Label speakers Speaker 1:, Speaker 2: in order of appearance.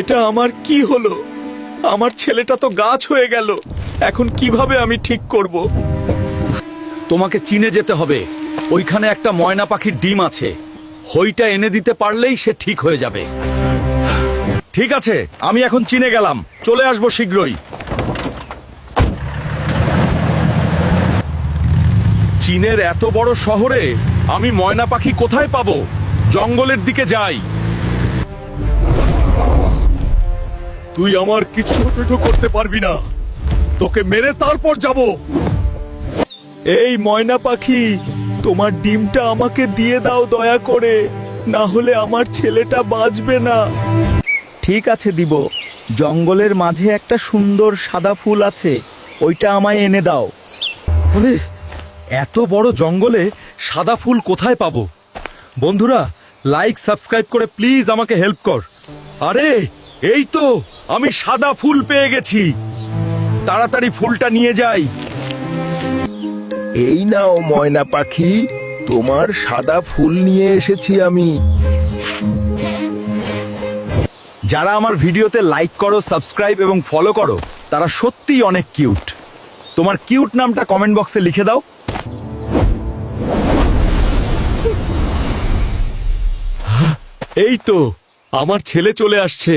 Speaker 1: এটা আমার কি হলো? আমার ছেলেটা তো গাছ হয়ে গেল। এখন কিভাবে আমি ঠিক করব? তোমাকে চীনে যেতে হবে। ওইখানে একটা ময়না পাখির ডিম আছে। হইটা এনে দিতে পারলেই সে ঠিক হয়ে যাবে। ঠিক আছে, আমি এখন চীনে গেলাম, চলে আসবো শীঘ্রই। চীনের এত বড় শহরে আমি ময়না পাখি কোথায় পাবো? জঙ্গলের দিকে যাই। তুই আমার কিছু করতে পারবি না। তোকে মেরে তারপর যাব। এই ময়না পাখি, তোমার ডিমটা আমাকে দিয়ে দাও দয়া করে, না হলে আমার ছেলেটা বাঁচবে না। ঠিক আছে, দিব। জঙ্গলের মাঝে একটা সুন্দর সাদা ফুল আছে, ওইটা আমায় এনে দাও। বলে, এত বড় জঙ্গলে সাদা ফুল কোথায় পাবো? বন্ধুরা, লাইক সাবস্ক্রাইব করে প্লিজ আমাকে হেল্প কর। আরে এই তো, আমি সাদা ফুল পেয়ে গেছি। তাড়াতাড়ি ফুলটা নিয়ে যাই।
Speaker 2: এই নাও ময়না পাখি, তোমার সাদা ফুল নিয়ে এসেছি আমি।
Speaker 1: যারা আমার ভিডিওতে লাইক করো, সাবস্ক্রাইব এবং ফলো করো, তারা সত্যিই অনেক কিউট। তোমার কিউট নামটা কমেন্ট বক্সে লিখে দাও। এই তো, আমার ছেলে চলে আসছে।